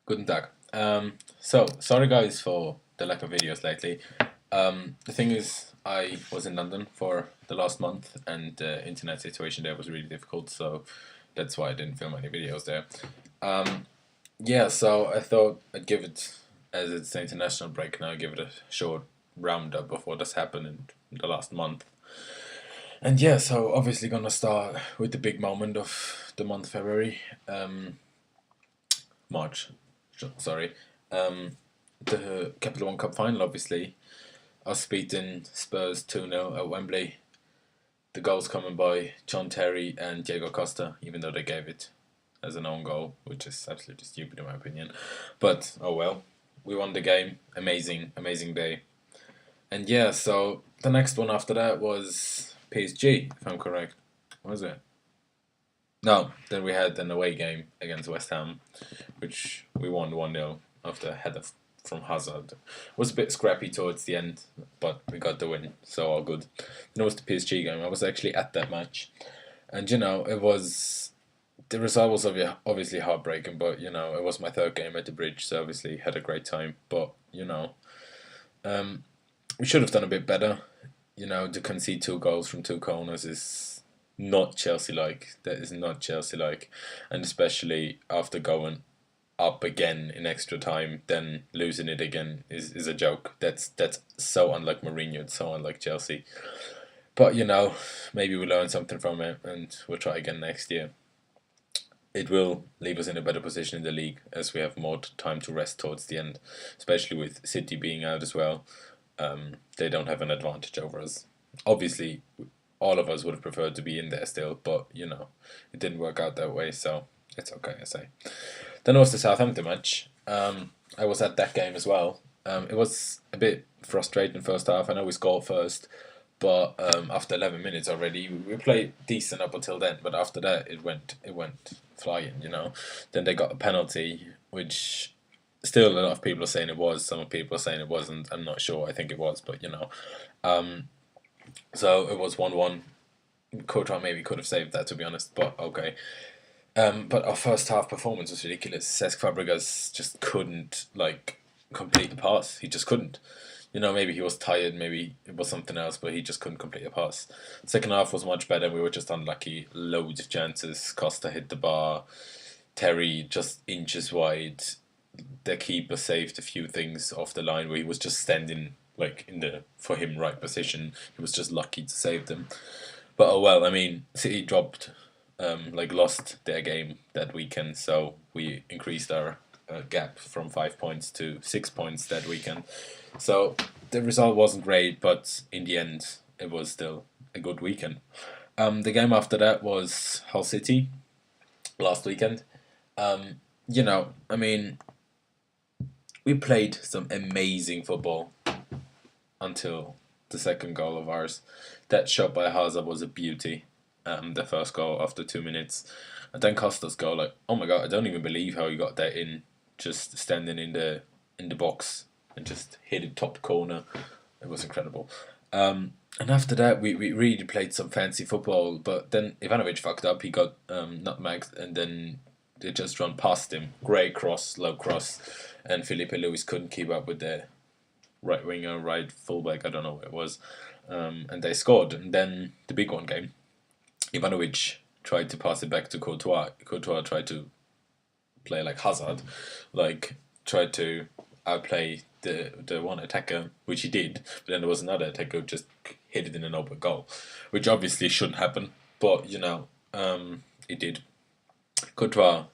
Guten Tag. Sorry guys for the lack of videos lately. The thing is, I was in London for the last month, and the internet situation there was really difficult, so that's why I didn't film any videos there. Yeah, so I thought I'd give it, as it's the international break now, give it a short roundup of what has happened in the last month. And yeah, so obviously gonna start with the big moment of the month February. March, sorry. Um, the Capital One Cup final, obviously. Us beating Spurs 2-0 at Wembley. The goals coming by John Terry and Diego Costa, even though they gave it as an own goal, which is absolutely stupid in my opinion. But oh well, we won the game. Amazing, amazing day. And yeah, so the next one after that was PSG, if I'm correct. Was it? No, then we had an away game against West Ham, which we won 1-0 after a header from Hazard. It was a bit scrappy towards the end, but we got the win, so all good. Then it was the PSG game. I was actually at that match, and it was the result was obviously heartbreaking, but it was my third game at the Bridge, so obviously had a great time. But um, we should have done a bit better. To concede two goals from two corners is not Chelsea like. That is not Chelsea like, and especially after going up again in extra time, then losing it again is a joke. That's so unlike Mourinho. It's so unlike Chelsea. But maybe we learn something from it, and we'll try again next year. It will leave us in a better position in the league as we have more time to rest towards the end, especially with City being out as well. They don't have an advantage over us. Obviously, all of us would have preferred to be in there still, but it didn't work out that way, so it's okay, I say. Then it was the Southampton match. I was at that game as well. It was a bit frustrating first half. I know we scored first, but after 11 minutes already, we played decent up until then. But after that, it went flying. Then they got a penalty, which still a lot of people are saying it was. Some people are saying it wasn't. I'm not sure. I think it was, but so it was 1-1. Courtois maybe could have saved that, to be honest, but okay. But our first half performance was ridiculous. Cesc Fabregas just couldn't complete the pass. He just couldn't. Maybe he was tired, maybe it was something else, but he just couldn't complete a pass. Second half was much better. We were just unlucky. Loads of chances. Costa hit the bar. Terry just inches wide. The keeper saved a few things off the line where he was just standing in the for him right position. He was just lucky to save them. But oh well. I mean, City dropped lost their game that weekend, so we increased our gap from 5 points to 6 points that weekend. So the result wasn't great, but in the end, it was still a good weekend. The game after that was Hull City last weekend. I mean, we played some amazing football until the second goal of ours. That shot by Hazard was a beauty. The first goal after 2 minutes, and then Costa's goal. Oh my god, I don't even believe how he got that in, just standing in the box and just hit it top corner. It was incredible. And after that, we really played some fancy football, but then Ivanovic fucked up. He got nutmegged, and then they just run past him. Great cross, low cross, and Felipe Luis couldn't keep up with the right winger, right fullback. I don't know what it was, and they scored. And then the big one came. Ivanovic tried to pass it back to Courtois. Courtois tried to play like Hazard, tried to outplay the one attacker, which he did. But then there was another attacker who just hit it in an open goal, which obviously shouldn't happen. But it did. Courtois,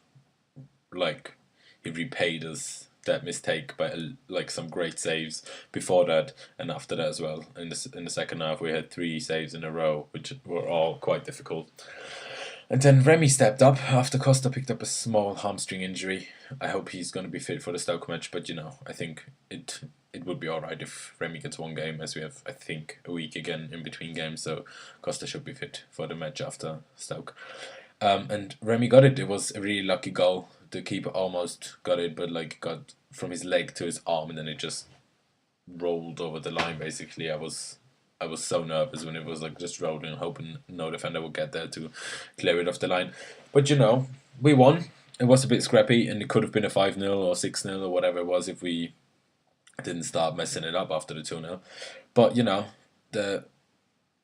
he repaid us that mistake by some great saves before that and after that as well. In the second half, we had 3 saves in a row, which were all quite difficult. And then Remy stepped up after Costa picked up a small hamstring injury. I hope he's going to be fit for the Stoke match, but I think it would be alright if Remy gets one game, as we have, I think, a week again in between games, so Costa should be fit for the match after Stoke. And Remy got it. It was a really lucky goal. The keeper almost got it, but got from his leg to his arm, and then it just rolled over the line. Basically, I was so nervous when it was just rolling, hoping no defender would get there to clear it off the line. But we won, it was a bit scrappy, and it could have been a 5-0 or 6-0 or whatever it was if we didn't start messing it up after the 2-0. But the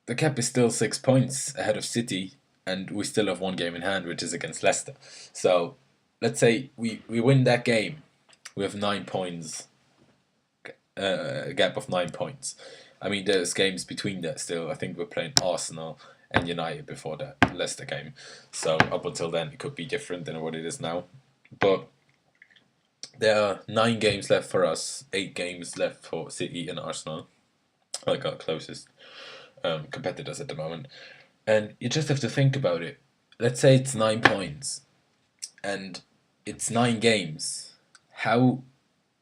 the cap is still 6 points ahead of City, and we still have one game in hand, which is against Leicester. So let's say we win that game, we have 9 points, a gap of 9 points. I mean, there's games between that still. I think we're playing Arsenal and United before that Leicester game. So up until then, it could be different than what it is now. But there are 9 games left for us, 8 games left for City and Arsenal, like our closest competitors at the moment. And you just have to think about it. Let's say it's 9 points, and it's 9 games. How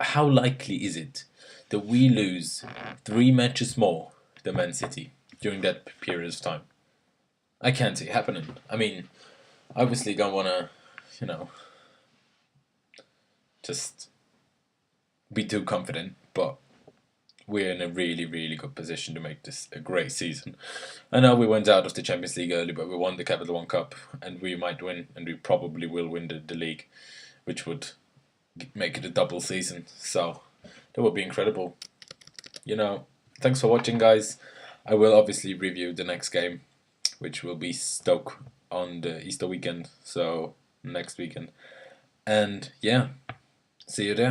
likely is it that we lose 3 matches more than Man City during that period of time? I can't see it happening. I mean, obviously don't want to, you know, just be too confident, but we're in a really, really good position to make this a great season. I know we went out of the Champions League early, but we won the Capital One Cup, and we might win, and we probably will win the league, which would make it a double season. So that would be incredible. Thanks for watching, guys. I will obviously review the next game, which will be Stoke on the Easter weekend, so next weekend. And yeah, see you there.